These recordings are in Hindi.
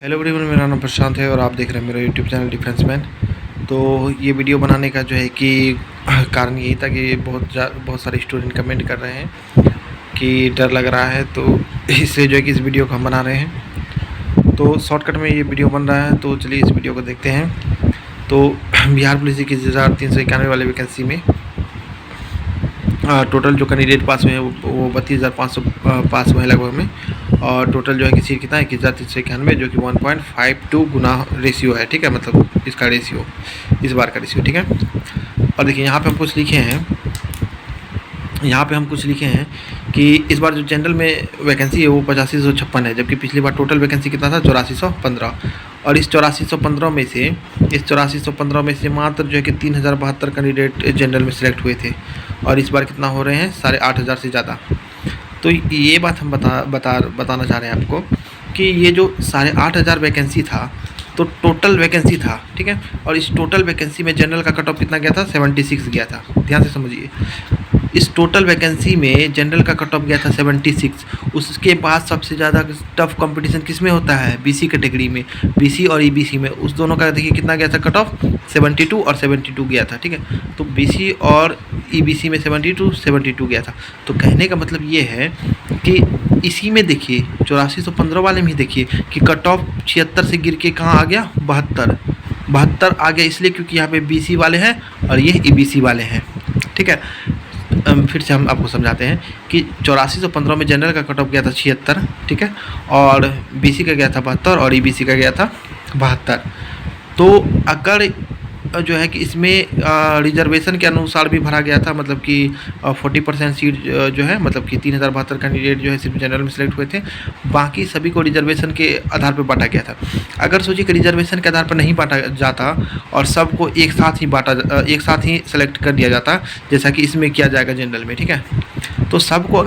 हेलो एवरीवन, मेरा नाम प्रशांत है और आप देख रहे हैं मेरा यूट्यूब चैनल डिफेंस मैन। तो ये वीडियो बनाने का जो है कि कारण यही था कि बहुत सारे स्टूडेंट कमेंट कर रहे हैं कि डर लग रहा है, तो इससे जो है कि इस वीडियो को हम बना रहे हैं। तो शॉर्टकट में ये वीडियो बन रहा है, तो चलिए इस वीडियो को देखते हैं। तो बिहार पुलिस की 2391 वाले वैकेंसी में टोटल जो कैंडिडेट पास हुए हैं वो 32,500 पास हुए हैं लगभग में। और टोटल जो है कि सीट कितना है 21,391, जो कि 1.52 गुना रेशियो है। ठीक है, मतलब इसका रेशियो, इस बार का रेशियो। ठीक है, और देखिए यहाँ पे हम कुछ लिखे हैं कि इस बार जो जनरल में वैकेंसी है वो 8556 है, जबकि पिछली बार टोटल वैकेंसी कितना था 8415। और इस 8415 में से मात्र जो है कि 3072 कैंडिडेट जनरल में सिलेक्ट हुए थे, और इस बार कितना हो रहे हैं 8500 से ज़्यादा। तो ये बात हम बताना चाह रहे हैं आपको कि ये जो 8500 वैकेंसी था तो टोटल वैकेंसी था। ठीक है, और इस टोटल वैकेंसी में जनरल का कट ऑफ कितना गया था 76 गया था। ध्यान से समझिए, इस टोटल वैकेंसी में जनरल का कट ऑफ गया था 76। उसके बाद सबसे ज़्यादा टफ कंपटीशन किस में होता है, बीसी कैटेगरी में। बीसी और ईबीसी में, उस दोनों का देखिए कितना गया था कट ऑफ 72 और 72 गया था। ठीक है, तो बीसी और ईबीसी में 72 गया था। तो कहने का मतलब ये है कि इसी में देखिए 8415 वाले में ही देखिए कि कट ऑफ 76 से गिर के कहाँ आ गया 72 आ गया, इसलिए क्योंकि यहाँ पे बीसी वाले हैं और ये ईबीसी वाले हैं। ठीक है, फिर से हम आपको समझाते हैं कि 8415 में जनरल का कट ऑफ गया था 76। ठीक है, और बीसी का गया था 72 और ईबीसी का गया था 72। तो अगर जो है कि इसमें रिजर्वेशन के अनुसार भी भरा गया था, मतलब कि 40% सीट जो है, मतलब कि 3072 कैंडिडेट जो है सिर्फ जनरल में सेलेक्ट हुए थे, बाकी सभी को रिजर्वेशन के आधार पर बांटा गया था। अगर सोचिए कि रिजर्वेशन के आधार पर नहीं बांटा जाता और सबको एक साथ ही सेलेक्ट कर दिया जाता, जैसा कि इसमें किया जाएगा जनरल में। ठीक है, तो सबको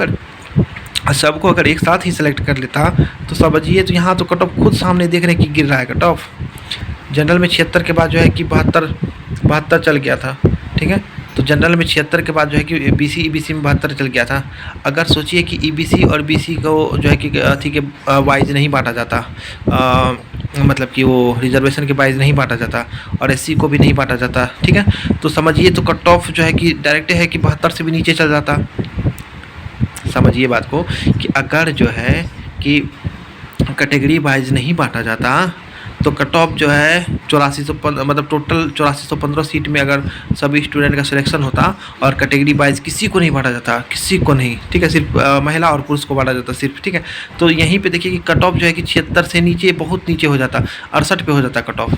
अगर एक साथ ही सेलेक्ट कर लेता तो समझिए, तो यहाँ तो कट ऑफ खुद सामने देख रहे हैं कि गिर रहा है कट ऑफ। जनरल में 76 के बाद जो है कि 72 चल गया था। ठीक है, तो जनरल में 76 के बाद जो है कि ईबीसी में 72 चल गया था। अगर सोचिए कि ईबीसी और बीसी को जो है कि ठीक है वाइज नहीं बांटा जाता, मतलब कि वो रिजर्वेशन के वाइज नहीं बांटा जाता और एससी को भी नहीं बांटा जाता। ठीक है, तो समझिए तो कट ऑफ जो है कि डायरेक्ट है कि 72 से भी नीचे चल जाता। समझिए बात को कि अगर जो है कि कैटेगरी वाइज नहीं बांटा जाता तो कट ऑफ जो है 8415, मतलब टोटल 8415 सीट में अगर सभी स्टूडेंट का सिलेक्शन होता और कैटेगरी वाइज किसी को नहीं बांटा जाता, किसी को नहीं। ठीक है, सिर्फ महिला और पुरुष को बांटा जाता सिर्फ। ठीक है, तो यहीं पे देखिए कि कट ऑफ जो है कि 76 से नीचे, बहुत नीचे हो जाता, 68 पे हो जाता कट ऑफ।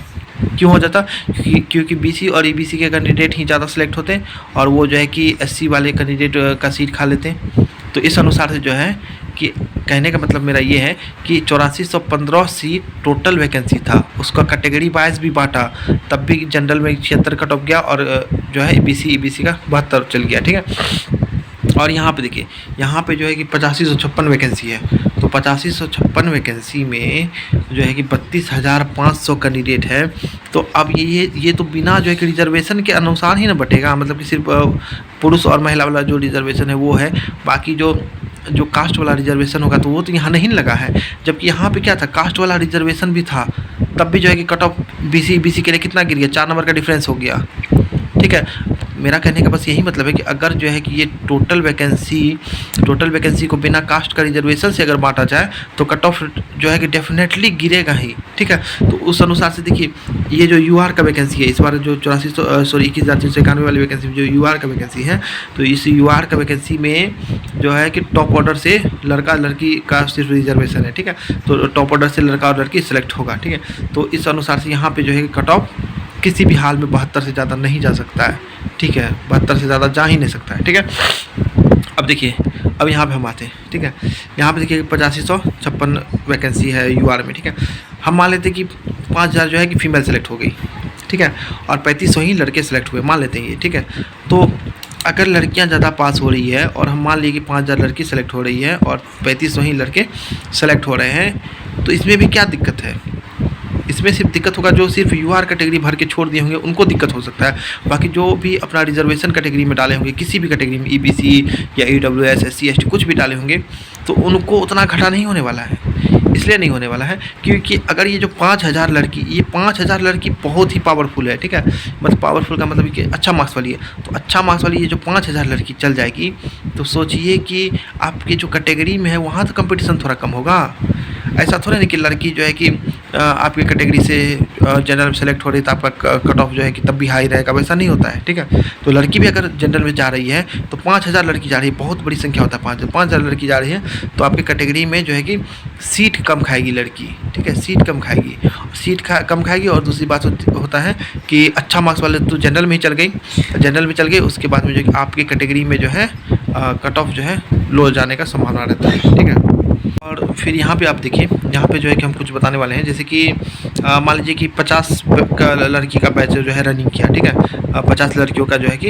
क्यों हो जाता? क्योंकि बीसी और ईबीसी के कैंडिडेट ही ज़्यादा सेलेक्ट होते हैं और वो जो है कि एससी वाले कैंडिडेट का सीट खा लेते हैं। तो इस अनुसार से जो है कि कहने का मतलब मेरा ये है कि 8415 सीट टोटल वैकेंसी था, उसका कैटेगरी वाइज भी बांटा, तब भी जनरल में 76 कट ऑफ गया और जो है ईबीसी का 72 चल गया। ठीक है, और यहाँ पे देखिए, यहाँ पे जो है कि 8556 वैकेंसी है, तो 8556 वैकेंसी में जो है कि 32,500 कैंडिडेट है। तो अब ये तो बिना जो है कि रिजर्वेशन के अनुसार ही ना बटेगा, मतलब कि सिर्फ पुरुष और महिला वाला जो रिजर्वेशन है वो है, बाकी जो कास्ट वाला रिजर्वेशन होगा तो वो तो यहाँ नहीं लगा है। जबकि यहाँ पे क्या था, कास्ट वाला रिजर्वेशन भी था, तब भी जो है कि कट ऑफ बीसी के लिए कितना गिर गया, 4 नंबर का डिफरेंस हो गया। ठीक है, मेरा कहने का बस यही मतलब है कि अगर जो है कि ये टोटल वैकेंसी को बिना कास्ट का रिजर्वेशन से अगर बांटा जाए तो कट ऑफ जो है कि डेफिनेटली गिरेगा ही। ठीक है, तो उस अनुसार से देखिए, ये जो यूआर का वैकेंसी है इस बार जो 21,391 वाली वैकेंसी जो यूआर का वैकेंसी है, तो इस यूआर का वैकेंसी में जो है कि टॉप ऑर्डर से लड़का लड़की का सिर्फ रिजर्वेशन है। ठीक है, तो टॉप ऑर्डर से लड़का और लड़की सेलेक्ट होगा। ठीक है, तो इस अनुसार से यहाँ पे जो है कि कट ऑफ किसी भी हाल में 72 से ज़्यादा नहीं जा सकता है। ठीक है, 72 से ज़्यादा जा ही नहीं सकता है। ठीक है, अब देखिए, अब यहाँ पे हम आते हैं। ठीक है, यहाँ पे देखिए 8556 वैकेंसी है यूआर में। ठीक है, हम मान लेते हैं कि 5000 जो है कि फीमेल सेलेक्ट हो गई। ठीक है, और 3500 ही लड़के सेलेक्ट हुए, मान लेते हैं ये। ठीक है, तो अगर लड़कियां ज़्यादा पास हो रही है और हम मान लिए कि 5000 लड़की सेलेक्ट हो रही है और 3500 ही लड़के सेलेक्ट हो रहे हैं, तो इसमें भी क्या दिक्कत है? इसमें सिर्फ दिक्कत होगा जो सिर्फ यूआर कैटेगरी भर के छोड़ दिए होंगे उनको दिक्कत हो सकता है। बाकी जो भी अपना रिजर्वेशन कैटेगरी में डाले होंगे, किसी भी कैटेगरी में, ईबीसी या ईडब्ल्यूएस, एससी, एसटी कुछ भी डाले होंगे, तो उनको उतना घाटा नहीं होने वाला है। इसलिए नहीं होने वाला है क्योंकि अगर ये जो 5,000 लड़की, ये 5,000 लड़की बहुत ही पावरफुल है, ठीक है। मतलब पावरफुल का मतलब कि अच्छा मार्क्स वाली है। तो अच्छा मार्क्स वाली ये जो 5,000 लड़की चल जाएगी, तो सोचिए कि आपके जो कैटेगरी में है वहाँ तो कंपटीशन थोड़ा कम होगा। ऐसा थोड़ा नहीं कि लड़की जो है कि आपकी कैटेगरी से जनरल में सेलेक्ट हो रही तो आपका कट ऑफ जो है कि तब भी हाई रहेगा, वैसा नहीं होता है, ठीक है। तो लड़की भी अगर जनरल में जा रही है तो 5,000 लड़की जा रही है, बहुत बड़ी संख्या होता है, 5,000 लड़की जा रही है, तो आपकी कैटेगरी में जो है कि सीट कम खाएगी लड़की, ठीक है, सीट कम खाएगी। कम खाएगी और दूसरी बात होता है कि अच्छा मार्क्स वाले तो जनरल में ही चल गई, जनरल में चल गई, उसके बाद में जो आपकी कैटेगरी में जो है कट ऑफ जो है लो जाने का संभावना रहता है, ठीक है। और फिर यहाँ पे आप देखिए, यहाँ पे जो है कि हम कुछ बताने वाले हैं, जैसे कि मान लीजिए कि 50 का लड़की का बैच जो है रनिंग किया, ठीक है। 50 लड़कियों का जो है कि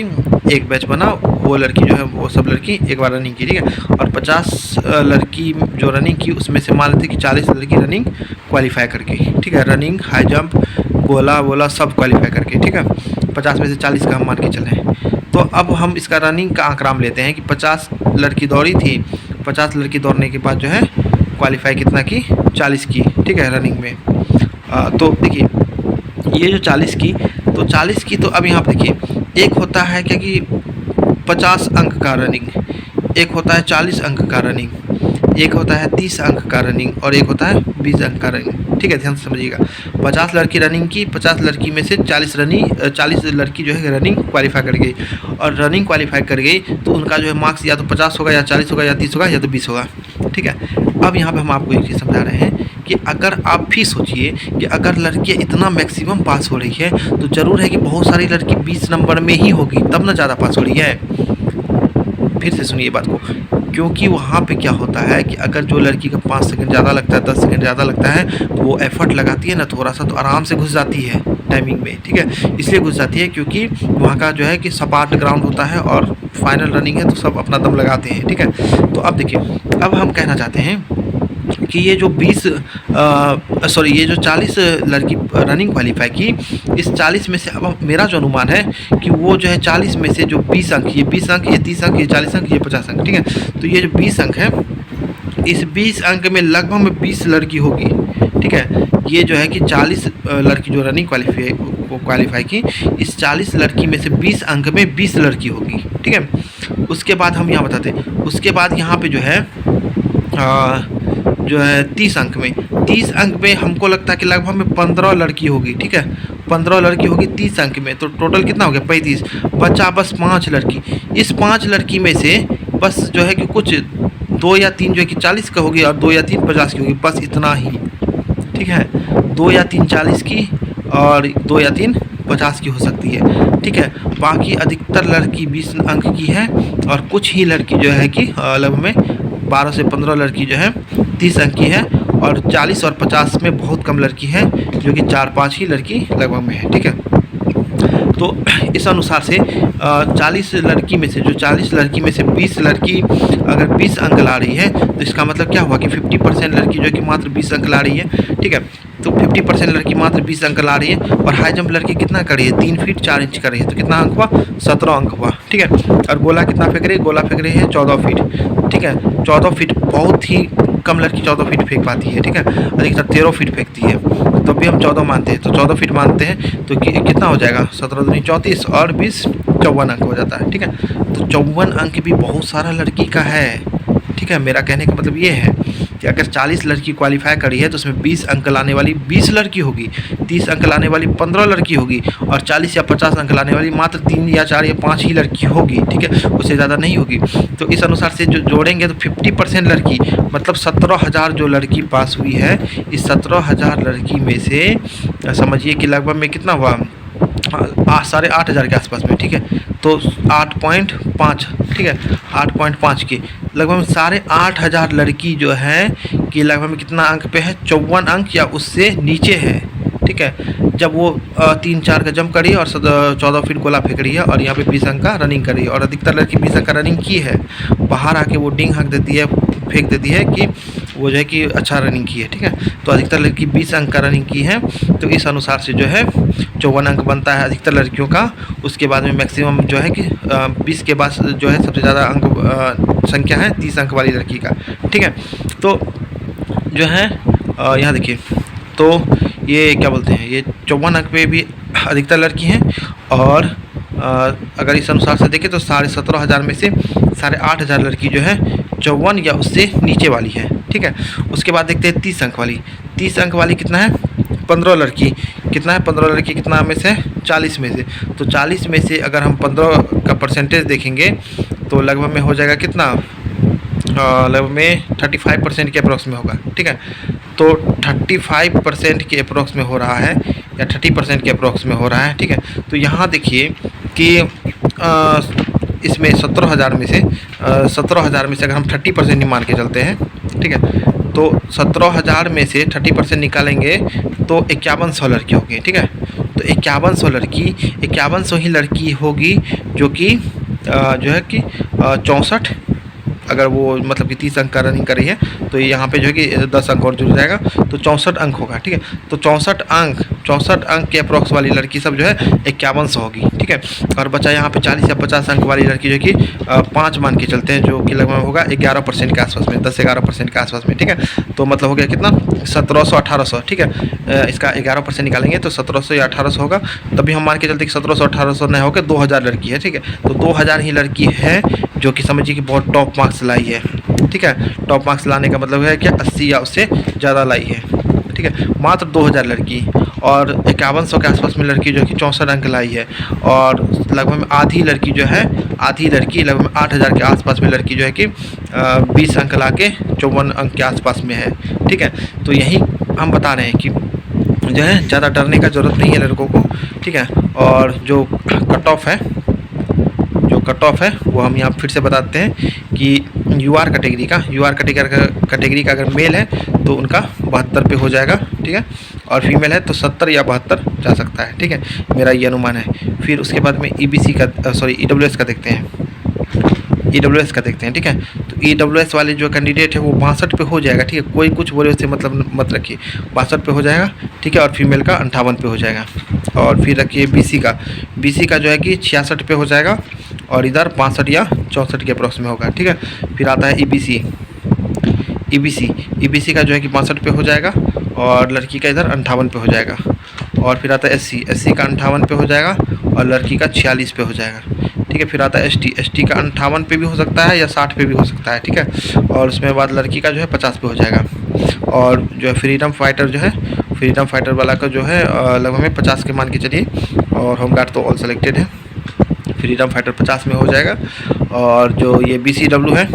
एक बैच बना, वो लड़की जो है वो सब लड़की एक बार रनिंग की, ठीक है। और 50 लड़की जो रनिंग की उसमें से मान लेते कि 40 लड़की रनिंग क्वालिफाई करके, ठीक है, रनिंग हाई जंप गोला वोला सब क्वालिफाई करके, ठीक है। 50 में से 40 का हम मान के चले हैं। तो अब हम इसका रनिंग का आंकड़ा लेते हैं कि 50 लड़की दौड़ी थी, 50 लड़की दौड़ने के बाद जो है क्वालिफाई कितना की, 40 की, ठीक है, रनिंग में। तो देखिए ये जो 40 की, तो 40 की, तो अब यहाँ पर देखिए एक होता है क्या कि 50 अंक का रनिंग, एक होता है 40 अंक का रनिंग, एक होता है 30 अंक का रनिंग और एक होता है 20 अंक का रनिंग, ठीक है, ध्यान से समझिएगा। 50 लड़की रनिंग की, 50 लड़की में से 40 लड़की जो है रनिंग क्वालिफाई कर गई, और रनिंग क्वालिफाई कर गई तो उनका जो है मार्क्स या तो 50 होगा या 40 होगा या 30 होगा या तो 20 होगा, ठीक है। अब यहाँ पे हम आपको एक चीज़ समझा रहे हैं कि अगर आप भी सोचिए कि अगर लड़कियाँ इतना मैक्सिमम पास हो रही है तो ज़रूर है कि बहुत सारी लड़की 20 नंबर में ही होगी, तब ना ज़्यादा पास हो रही है। फिर से सुनिए बात को, क्योंकि वहाँ पे क्या होता है कि अगर जो लड़की का 5 सेकंड ज़्यादा लगता है, 10 सेकंड ज़्यादा लगता है, तो वो एफर्ट लगाती है ना थोड़ा सा, तो आराम से घुस जाती है टाइमिंग में, ठीक है। इसलिए घुस जाती है क्योंकि वहाँ का जो है कि सपाट ग्राउंड होता है और फाइनल रनिंग है, तो सब अपना दम लगाते हैं, ठीक है। तो अब देखिए, अब हम कहना चाहते हैं कि ये जो ये जो 40 लड़की रनिंग क्वालिफाई की, इस 40 में से अब मेरा जो अनुमान है कि वो जो है 40 में से जो 20 अंक, ये 20 अंक, ये 30 अंक, ये 40 अंक, ये 50 अंक, ठीक है। तो ये जो 20 अंक है, इस 20 अंक में लगभग में 20 लड़की होगी, ठीक है। ये जो है कि 40 लड़की जो रनिंग क्वालिफाई की, इस 40 लड़की में से 20 अंक में 20 लड़की होगी, ठीक है। उसके बाद हम यहाँ बताते हैं, उसके बाद यहाँ पे जो है 30 अंक में हमको लगता है कि लगभग में 15 लड़की होगी, ठीक है। 15 लड़की होगी 30 अंक में, तो टोटल कितना हो गया, 35, बचा बस 5 लड़की। इस 5 लड़की में से बस जो है कि कुछ 2 या 3 जो है कि 40 का होगी और 2 या 3 50 की होगी, बस इतना ही, ठीक है। 2 या 3 40 की और 2 या 3 50 की हो सकती है, ठीक है। बाकी अधिकतर लड़की 20 अंक की है और कुछ ही लड़की जो है कि लगभग में 12 से 15 लड़की जो है 30 अंक की है, और 40 और 50 में बहुत कम लड़की है जो कि 4-5 ही लड़की लगभग में है, ठीक है। तो इस अनुसार से 40 लड़की में से 20 लड़की अगर 20 अंक ला रही है, तो इसका मतलब क्या हुआ कि 50% लड़की जो कि मात्र 20 अंक ला रही है, ठीक है। तो 50% लड़की मात्र 20 अंक ला रही है, और हाई जंप लड़की कितना कर रही है, 3 फीट 4 इंच कर रही है, तो कितना अंक हुआ, 17 अंक हुआ, ठीक है। और गोला कितना फेंक रही है, गोला फेंक रही है 14 फीट, ठीक है। 14 फीट, बहुत ही कम लड़की 14 फीट फेंक पाती है, ठीक है। अधिकतर 13 फीट फेंकती है, तो भी हम 14 मानते हैं, तो 14 फीट मानते हैं, तो कितना हो जाएगा, 17 दूनी 34 और 20 54 अंक हो जाता है, ठीक है। तो 54 अंक भी बहुत सारा लड़की का है, ठीक है। मेरा कहने का मतलब ये है कि अगर 40 लड़की क्वालिफाई करी है तो उसमें 20 अंक लाने वाली 20 लड़की होगी, 30 अंक लाने वाली 15 लड़की होगी, और 40 या 50 अंक लाने वाली मात्र 3 या 4 या 5 ही लड़की होगी, ठीक है, उससे ज़्यादा नहीं होगी। तो इस अनुसार से जो जोड़ेंगे तो 50% लड़की, मतलब 17,000 जो लड़की पास हुई है, इस 17,000 लड़की में से समझिए कि लगभग में कितना हुआ, 8,500 के आसपास में, ठीक है। तो 8.5, ठीक है, 8.5 के लगभग 8,500 लड़की जो है कि लगभग में कितना अंक पे है, 54 अंक या उससे नीचे है, ठीक है। जब वो 3-4 का जंप करी और 14 फीट गोला फेंक रही है, और यहाँ पे 20 अंक का रनिंग कर रही है, और अधिकतर लड़की 20 अंक का रनिंग की है, बाहर आके वो डिंग हक देती है, फेंक देती है कि वो जो है कि अच्छा रनिंग की है, ठीक है। तो अधिकतर लड़की 20 अंक का रनिंग की है, तो इस अनुसार से जो है 54 अंक बनता है अधिकतर लड़कियों का। उसके बाद में मैक्सिमम जो है कि 20 के बाद जो है सबसे ज़्यादा अंक संख्या है 30 अंक वाली लड़की का, ठीक है। तो जो है यहाँ देखिए, तो ये क्या बोलते हैं, ये 54 अंक पे भी अधिकतर लड़की हैं। और अगर इस अनुसार से देखें तो 17,500 में से 8,500 लड़की जो है 54 या उससे नीचे वाली है। ठीक है, उसके बाद देखते हैं 30 अंक वाली। 30 अंक वाली कितना है, 15 लड़की। कितना है, 15 लड़की कितना में से, 40 में से। तो 40 में से अगर हम 15 का परसेंटेज देखेंगे तो लगभग में हो जाएगा कितना, लगभग में 35% के अप्रोक्स में होगा। ठीक है, तो 35% के अप्रोक्स में हो रहा है या 30% के अप्रोक्स में हो रहा है। ठीक है, तो यहाँ देखिए कि इसमें 17,000 में से 17,000 में से अगर हम 30% ही मान के चलते हैं, ठीक है, तो 17,000 में से 30% निकालेंगे तो 5100 लड़की होगी। ठीक है, तो 5100 लड़की, 5100 ही लड़की होगी जो कि जो है कि 64, अगर वो मतलब कि 30 अंक का रनिंग कर रही है तो यहाँ पे जो है कि 10 अंक और जुड़ जाएगा तो 64 अंक होगा। ठीक है, तो 64 अंक के अप्रोक्स वाली लड़की सब जो है 5100 होगी। ठीक है, और बचा यहाँ पे 40 या 50 अंक वाली लड़की जो कि 5 मान के चलते हैं, जो कि लगभग होगा 11% के आसपास में, 10-11% के आसपास में। ठीक है, तो मतलब हो गया कितना, 1700-1800। ठीक है, इसका 11% निकालेंगे तो 1700 या 1800 होगा। तभी हम मान के चलते कि 1700-1800 नहीं होकर 2000 लड़की है। ठीक है, तो 2000 ही लड़की है जो कि समझिए कि बहुत टॉप मार्क्स लाई है। ठीक है, टॉप मार्क्स लाने का मतलब है कि 80 या उससे ज़्यादा लाई है। ठीक है, मात्र 2000 लड़की और 5100 के आसपास में लड़की जो कि 64 अंक लाई है। और लगभग आधी लड़की जो है, आधी लड़की लगभग 8000 के आसपास में लड़की जो है कि 20 अंक ला के 54 अंक के आसपास में है। ठीक है, तो यही हम बता रहे हैं कि जो है ज़्यादा डरने का ज़रूरत नहीं है लड़कों को। ठीक है, और जो कट ऑफ है वो हम यहाँ फिर से बताते हैं कि यूआर कैटेगरी का अगर मेल है तो उनका 72 पे हो जाएगा। ठीक है, और फीमेल है तो 70 या 72 जा सकता है। ठीक है, मेरा ये अनुमान है। फिर उसके बाद में ईबीसी का ईडब्ल्यूएस का देखते हैं। ठीक है, तो ईडब्ल्यूएस वाले जो कैंडिडेट है वो 62 पे हो जाएगा। ठीक है, कोई कुछ बोले उससे मतलब मत रखिए, 62 पे हो जाएगा। ठीक है, और फीमेल का 58 पे हो जाएगा। और फिर रखिए बीसी का जो है कि 66 पे हो जाएगा और इधर 65 या 64 के अप्रोक्स में होगा। ठीक है, फिर आता है ईबीसी का जो है कि 65 पे हो जाएगा और लड़की का इधर 58 पे हो जाएगा। और फिर आता है एससी का 58 पे हो जाएगा और लड़की का 46 पे हो जाएगा। ठीक है, फिर आता है एसटी का 58 पे भी हो सकता है या 60 पे भी हो सकता है। ठीक है, और उसमें बाद लड़की का जो है 50 पे हो जाएगा। और जो है फ्रीडम फाइटर वाला का जो है लगभग में 50 के मान के चलिए। और होमगार्ड तो ऑल सेलेक्टेड है, फ्रीडम फाइटर 50 में हो जाएगा। और जो ये बीसीडब्ल्यू है,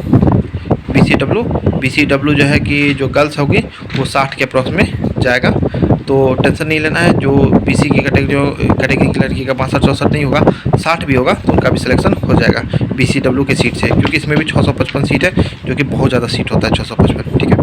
बीसीडब्ल्यू जो है कि जो गर्ल्स होगी वो 60 के अप्रॉक्स में जाएगा। तो टेंशन नहीं लेना है, जो बीसी की कैटेगरी की लड़की का 65-64 नहीं होगा, 60 भी होगा तो उनका भी सिलेक्शन हो जाएगा बीसीडब्ल्यू के सीट से, क्योंकि इसमें भी 655 सीट है जो कि बहुत ज़्यादा सीट होता है 655। ठीक है।